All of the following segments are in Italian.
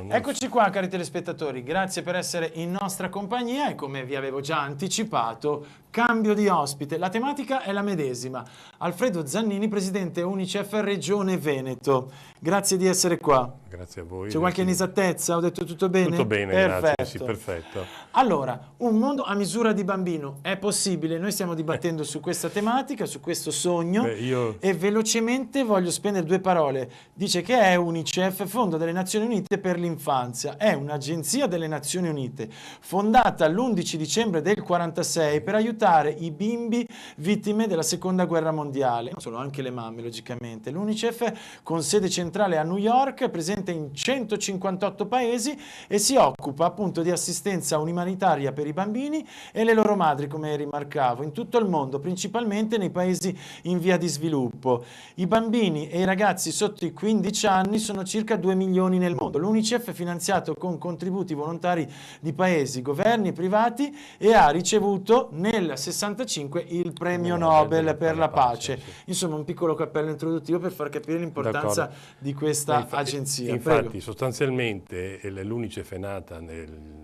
Eccoci qua, cari telespettatori, grazie per essere in nostra compagnia e come vi avevo già anticipato, cambio di ospite. La tematica è la medesima. Alfredo Zannini, presidente Unicef Regione Veneto. Grazie di essere qua. Grazie a voi. C'è qualche inesattezza? Ho detto tutto bene? Tutto bene, perfetto. grazie, sì, perfetto. Allora, un mondo a misura di bambino è possibile? Noi stiamo dibattendo su questa tematica, su questo sogno e velocemente voglio spendere due parole. Dice che è Unicef, Fondo delle Nazioni Unite per l'infanzia. È un'agenzia delle Nazioni Unite fondata l'11 dicembre del 1946 per aiutare i bimbi vittime della Seconda Guerra Mondiale. Non solo, anche le mamme, logicamente. L'Unicef, con sede centrale a New York, è presente in 158 paesi e si occupa appunto di assistenza umanitaria per i bambini e le loro madri, come rimarcavo, in tutto il mondo, principalmente nei paesi in via di sviluppo. I bambini e i ragazzi sotto i 15 anni sono circa 2 milioni nel mondo. L'Unicef è finanziato con contributi volontari di paesi, governi e privati e ha ricevuto nel 65 il premio Nobel per la pace. Sì. Insomma, un piccolo cappello introduttivo per far capire l'importanza di questa agenzia. Infatti, prego. sostanzialmente l'Unicef è nata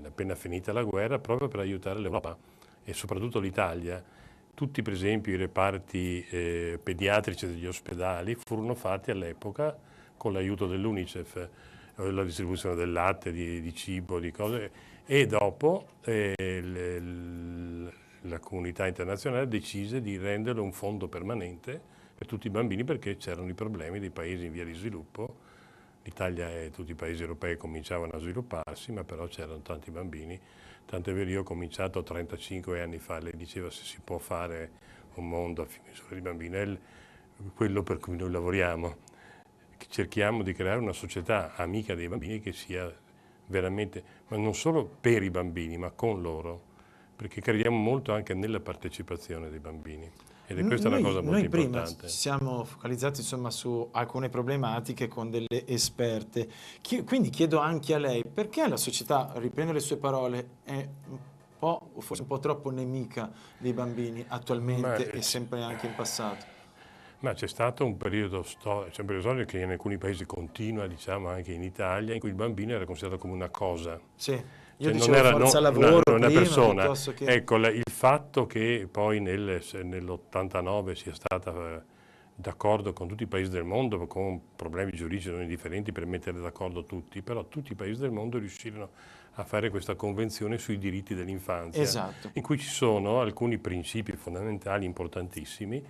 appena finita la guerra proprio per aiutare l'Europa e soprattutto l'Italia. Tutti, per esempio, i reparti pediatrici degli ospedali furono fatti all'epoca con l'aiuto dell'Unicef, la distribuzione del latte, di cibo, di cose, e dopo la comunità internazionale decise di renderlo un fondo permanente per tutti i bambini perché c'erano i problemi dei paesi in via di sviluppo. L'Italia e tutti i paesi europei cominciavano a svilupparsi, ma però c'erano tanti bambini. Tanto è vero, io ho cominciato 35 anni fa, lei diceva se si può fare un mondo a misura di bambini, è quello per cui noi lavoriamo. Cerchiamo di creare una società amica dei bambini che sia veramente, ma non solo per i bambini, ma con loro, perché crediamo molto anche nella partecipazione dei bambini. Ed è questa una cosa molto importante. Noi prima ci siamo focalizzati insomma su alcune problematiche con delle esperte. Quindi chiedo anche a lei, perché la società, riprendo le sue parole, è un po', o forse un po' troppo nemica dei bambini attualmente e sempre anche in passato? Ma c'è stato un periodo storico che in alcuni paesi continua, diciamo anche in Italia, in cui il bambino era considerato come una cosa. Sì. Io Cioè, dicevo forza lavoro una prima, persona. che... Ecco, il fatto che poi nell'89 sia stata d'accordo con tutti i paesi del mondo, con problemi giuridici non indifferenti per mettere d'accordo tutti, però tutti i paesi del mondo riuscirono a fare questa convenzione sui diritti dell'infanzia, esatto, in cui ci sono alcuni principi fondamentali importantissimi,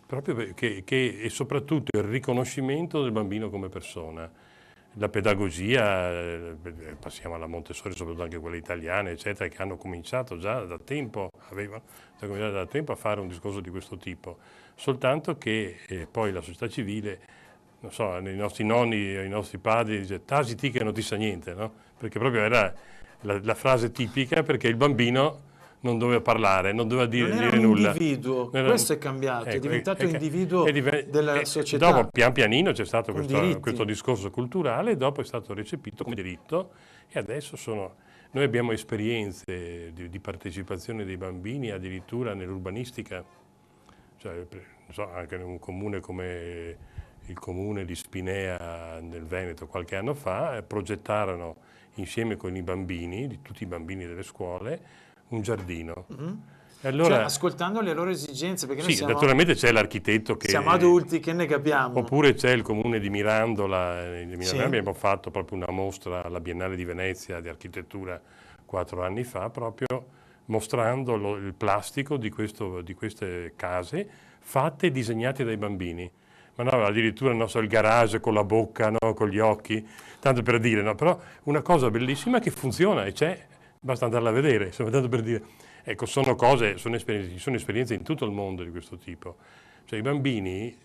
proprio e soprattutto il riconoscimento del bambino come persona. La pedagogia, passiamo alla Montessori, soprattutto anche quelle italiane, eccetera, che hanno cominciato già da tempo, avevano già cominciato da tempo a fare un discorso di questo tipo, soltanto che poi la società civile, non so, i nostri nonni, i nostri padri, dice tasiti che non ti sa niente, no? Perché proprio era la frase tipica, perché il bambino non doveva parlare, non doveva dire nulla. Individuo, questo è cambiato, è diventato individuo della società. Dopo pian pianino c'è stato questo discorso culturale, dopo è stato recepito come diritto e adesso noi abbiamo esperienze di partecipazione dei bambini addirittura nell'urbanistica, cioè, non so, anche in un comune come il comune di Spinea nel Veneto qualche anno fa, progettarono insieme con i bambini, di tutti i bambini delle scuole, un giardino. E allora, cioè, ascoltando le loro esigenze, perché noi siamo, naturalmente c'è l'architetto che... Siamo adulti, che ne capiamo? Oppure c'è il comune di Mirandola, abbiamo fatto proprio una mostra alla Biennale di Venezia di architettura 4 anni fa, proprio mostrando il plastico di queste case fatte e disegnate dai bambini. Ma no, addirittura il garage con la bocca, no, con gli occhi, tanto per dire, no? Però una cosa bellissima che funziona e c'è, basta andarla a vedere, insomma, tanto per dire. Ecco, sono esperienze in tutto il mondo di questo tipo. Cioè i bambini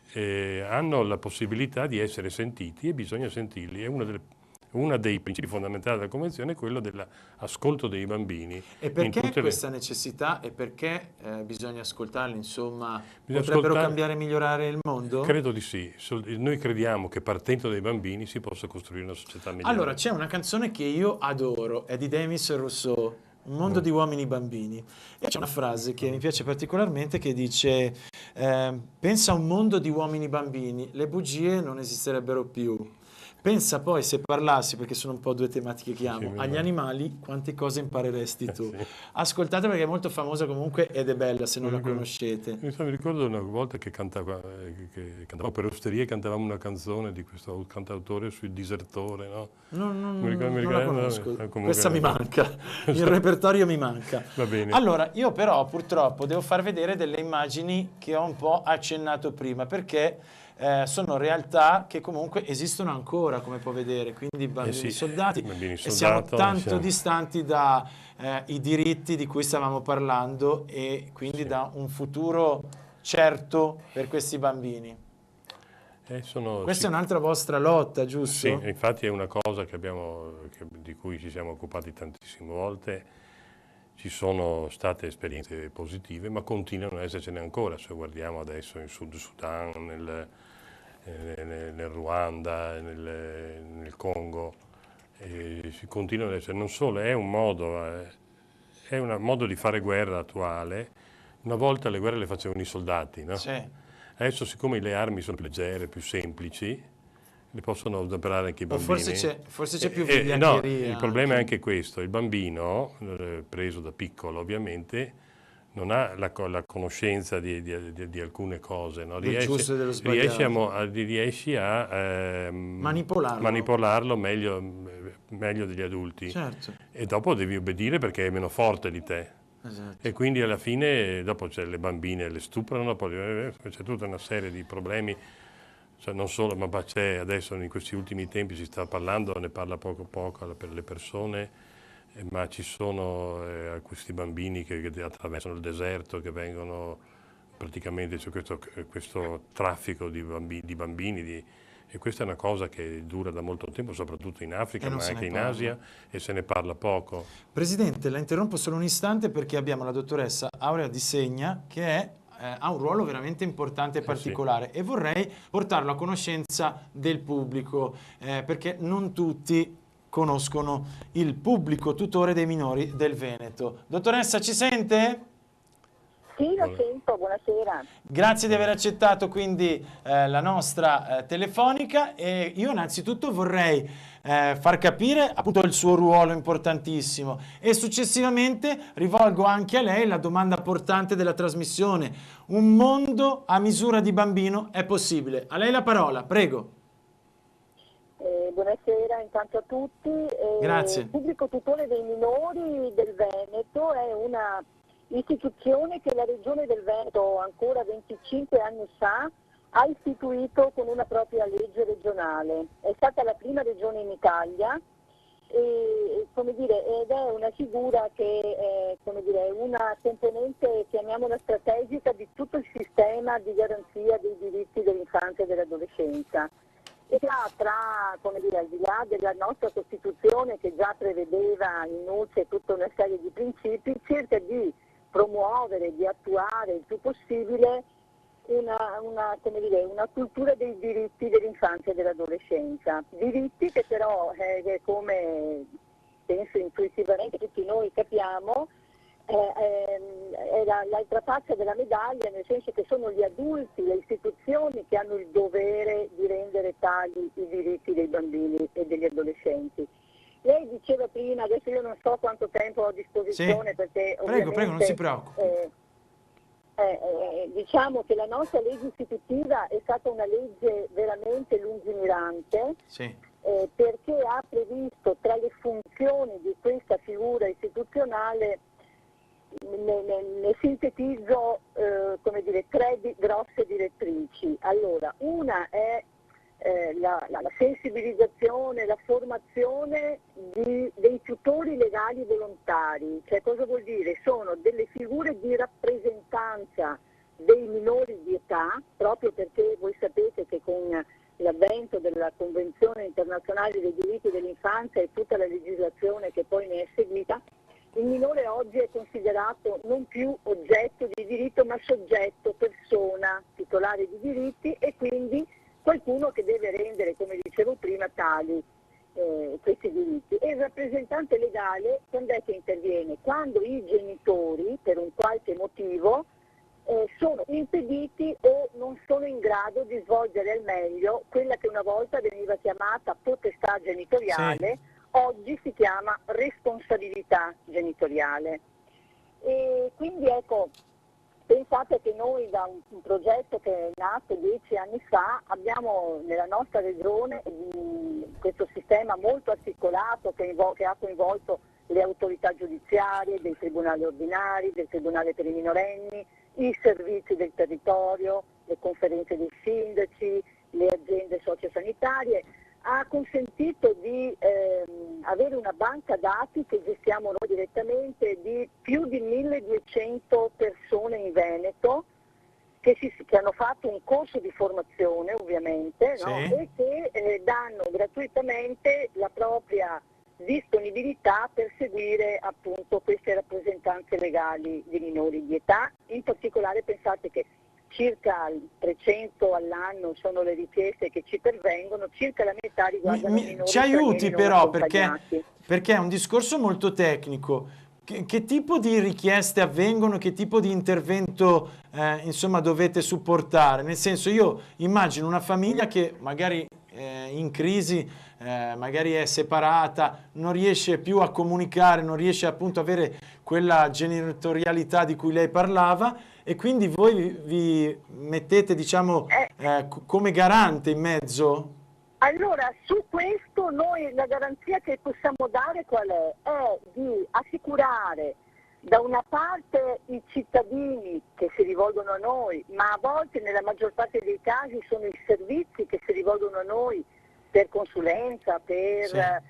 hanno la possibilità di essere sentiti e bisogna sentirli. È uno dei principi fondamentali della Convenzione è quello dell'ascolto dei bambini. E perché questa necessità e perché bisogna ascoltarli, insomma, potrebbero cambiare e migliorare il mondo? Credo di sì. Noi crediamo che partendo dai bambini si possa costruire una società migliore. Allora, c'è una canzone che io adoro, è di Demis Rousseau, Un mondo di uomini e bambini. E c'è una frase che mi piace particolarmente che dice pensa a un mondo di uomini e bambini, le bugie non esisterebbero più. Pensa poi, se parlassi, perché sono un po' due tematiche che amo, agli animali, quante cose impareresti tu. Sì. Ascoltate, perché è molto famosa comunque ed è bella se non la conoscete. Mi ricordo una volta che cantavo per osterie, cantavamo una canzone di questo cantautore sul disertore, no? Non la conosco, questa mi manca, il repertorio mi manca. Va bene. Allora, io però purtroppo devo far vedere delle immagini che ho un po' accennato prima, perché sono realtà che comunque esistono ancora, come può vedere, quindi bambini soldati, e siamo tanto distanti dai diritti di cui stavamo parlando e quindi da un futuro certo per questi bambini. Questa è un'altra vostra lotta, giusto? Sì, infatti è una cosa di cui ci siamo occupati tantissime volte. Ci sono state esperienze positive, ma continuano ad essercene ancora. Se guardiamo adesso in Sud Sudan, nel Ruanda, nel Congo, si continuano ad essere. Non solo, è un modo di fare guerra attuale. Una volta le guerre le facevano i soldati, no? Sì. Adesso, siccome le armi sono più leggere, più semplici, le possono operare anche i bambini. Forse c'è più vigliaccheria. No, il problema è anche questo. Il bambino, preso da piccolo ovviamente, non ha la conoscenza di alcune cose. No? Riesci a manipolarlo meglio degli adulti. Certo. E dopo devi obbedire perché è meno forte di te. Esatto. E quindi alla fine dopo le bambine le stuprano, poi c'è tutta una serie di problemi, cioè non solo, ma c'è adesso in questi ultimi tempi si sta parlando, ne parla poco per le persone, ma ci sono questi bambini che attraversano il deserto, che vengono praticamente, c'è questo traffico di bambini, e questa è una cosa che dura da molto tempo, soprattutto in Africa, ma anche in Asia, e se ne parla poco. Presidente, la interrompo solo un istante perché abbiamo la dottoressa Aurea Di Segna che ha un ruolo veramente importante e particolare, e vorrei portarlo a conoscenza del pubblico, perché non tutti conoscono il pubblico tutore dei minori del Veneto. Dottoressa, ci sente? Sì, lo sento, buonasera. Grazie di aver accettato quindi la nostra telefonica, e io innanzitutto vorrei far capire appunto il suo ruolo importantissimo, e successivamente rivolgo anche a lei la domanda portante della trasmissione: un mondo a misura di bambino è possibile? A lei la parola, prego. Buonasera intanto a tutti. Grazie. Il pubblico tutore dei minori del Veneto è una istituzione che la Regione del Veneto ancora 25 anni fa ha istituito con una propria legge regionale. È stata la prima regione in Italia ed è una figura che è una componente, chiamiamola strategica, di tutto il sistema di garanzia dei diritti dell'infanzia e dell'adolescenza. E al di là della nostra Costituzione, che già prevedeva in nuce tutta una serie di principi, cerca di promuovere, di attuare il più possibile una cultura dei diritti dell'infanzia e dell'adolescenza. Diritti che però, come penso intuitivamente tutti noi capiamo, è l'altra faccia della medaglia, nel senso che sono gli adulti, le istituzioni che hanno il dovere di rendere tali i diritti dei bambini e degli adolescenti. Lei diceva prima, adesso io non so quanto tempo ho a disposizione, sì, perché prego, non si preoccupi. Diciamo che la nostra legge istitutiva è stata una legge veramente lungimirante, sì, perché ha previsto tra le funzioni di questa figura istituzionale, ne sintetizzo tre grosse direttrici. Allora, una è la sensibilizzazione, la formazione dei tutori legali volontari. Cioè, cosa vuol dire? Sono delle figure di rappresentanza dei minori di età, proprio perché voi sapete che con l'avvento della Convenzione internazionale dei diritti dell'infanzia e tutta la legislazione che poi ne è seguita, il minore oggi è considerato non più oggetto di diritto, ma soggetto, persona, titolare di diritti, e quindi qualcuno che deve rendere, come dicevo prima, tali questi diritti. E il rappresentante legale quando è che interviene? Quando i genitori, per un qualche motivo, sono impediti o non sono in grado di svolgere al meglio quella che una volta veniva chiamata potestà genitoriale, oggi si chiama responsabilità genitoriale. E quindi ecco, pensate che noi da un progetto che è nato 10 anni fa abbiamo nella nostra regione questo sistema molto articolato che ha coinvolto le autorità giudiziarie, dei tribunali ordinari, del tribunale per i minorenni, i servizi del territorio, le conferenze dei sindaci, le aziende sociosanitarie, ha consentito di avere una banca dati che gestiamo noi direttamente di più di 1200 persone in Veneto che hanno fatto un corso di formazione ovviamente, no? E che danno gratuitamente la propria disponibilità per seguire appunto queste rappresentanze legali di minori di età. In particolare pensate che circa 300 all'anno sono le richieste che ci pervengono, circa la metà riguardano minori ci aiuti stranieri non però accompagnati. perché è un discorso molto tecnico. Che tipo di richieste avvengono? Che tipo di intervento insomma dovete supportare? Nel senso, io immagino una famiglia che magari in crisi, magari è separata, non riesce più a comunicare, non riesce appunto a avere quella genitorialità di cui lei parlava, e quindi voi vi mettete, diciamo, come garante in mezzo? Allora, su questo noi la garanzia che possiamo dare qual è? È di assicurare da una parte i cittadini che si rivolgono a noi, ma a volte nella maggior parte dei casi sono i servizi che si rivolgono a noi per consulenza, per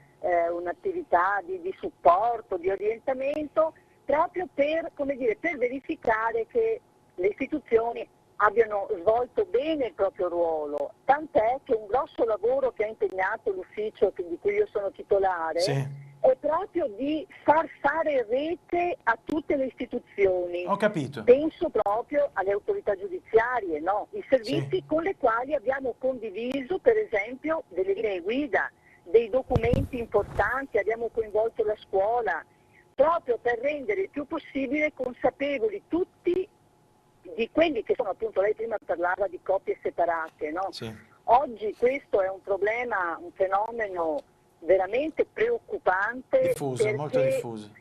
un'attività di supporto, di orientamento, proprio per, come dire, per verificare che le istituzioni abbiano svolto bene il proprio ruolo, tant'è che un grosso lavoro che ha impegnato l'ufficio di cui io sono titolare è proprio di far fare rete a tutte le istituzioni. Ho capito. Penso proprio alle autorità giudiziarie, no? I servizi con le quali abbiamo condiviso per esempio delle linee guida, dei documenti importanti, abbiamo coinvolto la scuola, proprio per rendere il più possibile consapevoli tutti di quelli che sono, appunto, lei prima parlava di coppie separate, no? Oggi questo è un problema, un fenomeno veramente preoccupante, diffuso, molto diffuso.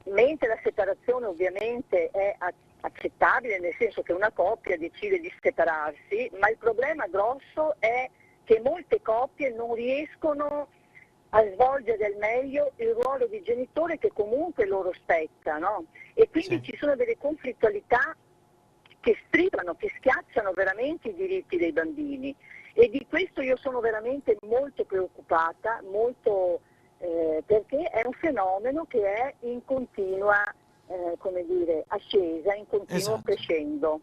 Mentre la separazione ovviamente è accettabile, nel senso che una coppia decide di separarsi, ma il problema grosso è che molte coppie non riescono a svolgere al meglio il ruolo di genitore che comunque loro spetta, no? E quindi ci sono delle conflittualità che stritolano, che schiacciano veramente i diritti dei bambini, e di questo io sono veramente molto preoccupata, perché è un fenomeno che è in continua come dire, ascesa, in continuo crescendo.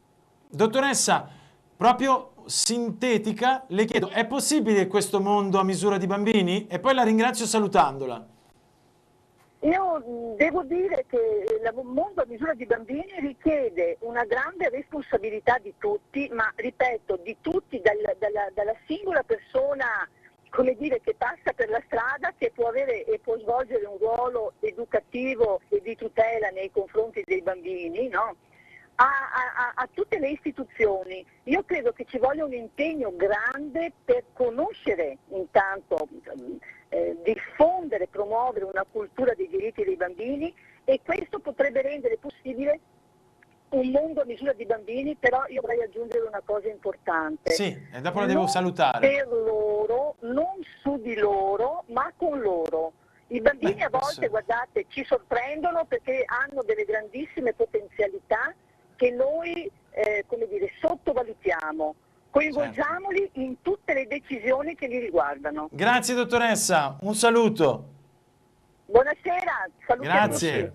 Dottoressa, proprio sintetica, le chiedo, è possibile questo mondo a misura di bambini? E poi la ringrazio salutandola. Io devo dire che il mondo a misura di bambini richiede una grande responsabilità di tutti, ma ripeto, di tutti, dalla singola persona, come dire, che passa per la strada, che può avere e può svolgere un ruolo educativo e di tutela nei confronti dei bambini, no? A tutte le istituzioni. Io credo che ci voglia un impegno grande per conoscere intanto, diffondere, promuovere una cultura dei diritti dei bambini, e questo potrebbe rendere possibile un mondo a misura di bambini. Però io vorrei aggiungere una cosa importante. Sì, e dopo la devo salutare. Per loro, non su di loro, ma con loro. I bambini a volte, guardate, ci sorprendono perché hanno delle grandissime potenzialità che noi, come dire, sottovalutiamo. Coinvolgiamoli in tutte le decisioni che li riguardano. Grazie dottoressa, un saluto. Buonasera, saluti a tutti. Grazie.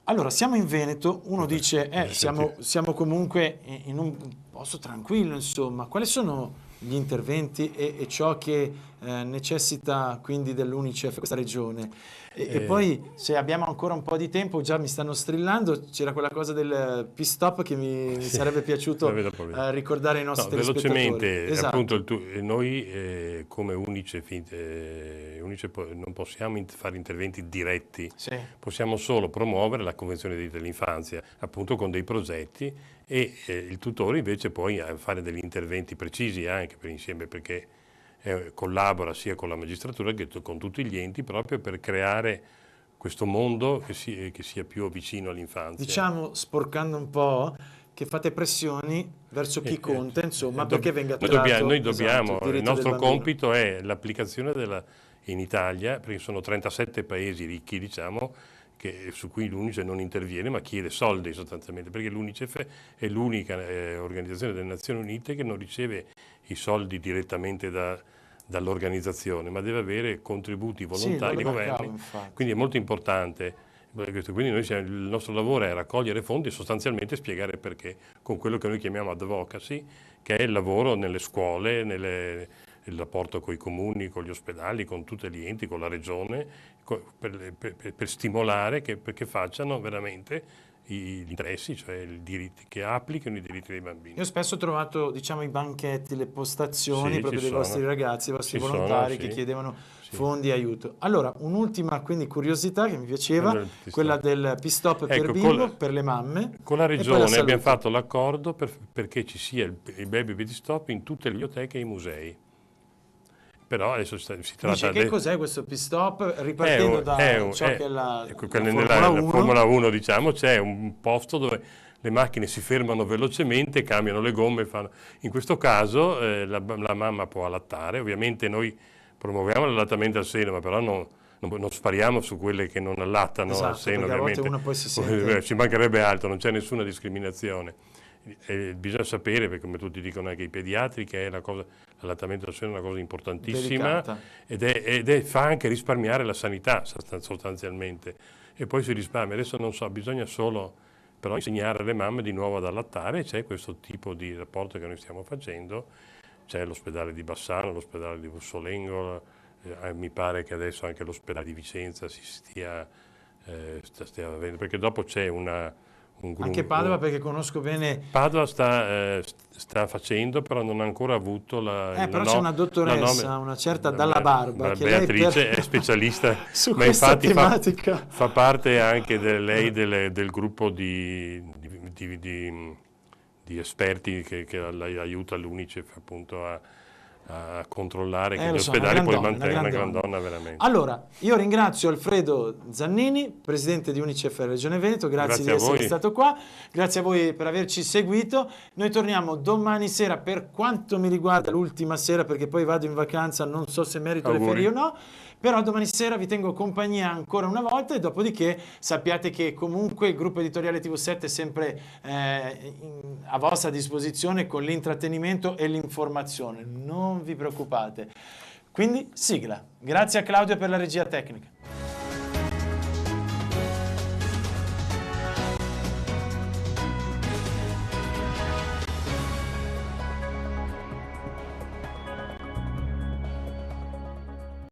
Allora, siamo in Veneto, uno dice, siamo comunque in un posto tranquillo, insomma. Quali sono gli interventi e ciò che necessita quindi dell'UNICEF questa regione. E poi, se abbiamo ancora un po' di tempo, già mi stanno strillando, c'era quella cosa del P-Stop che mi sarebbe piaciuto ricordare ai nostri telespettatori. Velocemente, esatto. appunto, noi come UNICEF non possiamo fare interventi diretti, possiamo solo promuovere la Convenzione dell'infanzia, appunto con dei progetti, e il tutore invece poi fare degli interventi precisi anche per insieme, perché collabora sia con la magistratura che con tutti gli enti, proprio per creare questo mondo che sia più vicino all'infanzia. Diciamo, sporcando un po', che fate pressioni verso chi conta, insomma, perché venga tratto. Noi dobbiamo, il nostro compito è l'applicazione in Italia, perché sono 37 paesi ricchi, diciamo, su cui l'UNICEF non interviene, ma chiede soldi sostanzialmente, perché l'UNICEF è l'unica organizzazione delle Nazioni Unite che non riceve i soldi direttamente dall'organizzazione, ma deve avere contributi volontari dei governi, quindi è molto importante. Quindi il nostro lavoro è raccogliere fondi e sostanzialmente spiegare perché, con quello che noi chiamiamo advocacy, che è il lavoro nelle scuole, il rapporto con i comuni, con gli ospedali, con tutti gli enti, con la regione, per stimolare perché facciano veramente gli interessi, cioè i diritti, che applichino i diritti dei bambini. Io spesso ho trovato, diciamo, i banchetti, le postazioni proprio dei vostri ragazzi, dei vostri volontari che chiedevano fondi e aiuto. Allora, un'ultima quindi curiosità che mi piaceva, quella del P-Stop per bimbo, per le mamme. Con la regione abbiamo fatto l'accordo perché ci sia il baby P-Stop in tutte le biblioteche e i musei. Però adesso si tratta che cos'è questo P-Stop? Ripartendo da ciò che è la Formula 1, diciamo, c'è un posto dove le macchine si fermano velocemente, cambiano le gomme, in questo caso la mamma può allattare. Ovviamente noi promuoviamo l'allattamento al seno, ma però non spariamo su quelle che non allattano al seno, ovviamente. Uno poi si sente... ci mancherebbe altro, non c'è nessuna discriminazione. Bisogna sapere, perché come tutti dicono anche i pediatri, che l'allattamento al seno è una cosa importantissima ed fa anche risparmiare la sanità sostanzialmente, e poi si risparmia. Adesso non so, bisogna solo però insegnare alle mamme di nuovo ad allattare. C'è questo tipo di rapporto che noi stiamo facendo, c'è l'ospedale di Bassano, l'ospedale di Bussolengo, mi pare che adesso anche l'ospedale di Vicenza si stia avendo, perché dopo c'è anche Padova, perché conosco bene. Padova sta facendo, però non ha ancora avuto però c'è una dottoressa, una certa Dalla Barba, che Beatrice è specialista su ma questa infatti tematica. Fa parte anche del gruppo di esperti che aiuta l'UNICEF appunto a controllare che gli ospedali poi mantengono. Una gran donna veramente. Allora, io ringrazio Alfredo Zannini, presidente di UNICEF Regione Veneto, grazie di essere stato qua, grazie a voi per averci seguito. Noi torniamo domani sera, per quanto mi riguarda l'ultima sera, perché poi vado in vacanza, non so se merito le ferie o no, però domani sera vi tengo compagnia ancora una volta, e dopodiché sappiate che comunque il gruppo editoriale TV7 è sempre a vostra disposizione con l'intrattenimento e l'informazione, non vi preoccupate. Quindi sigla. Grazie a Claudio per la regia tecnica.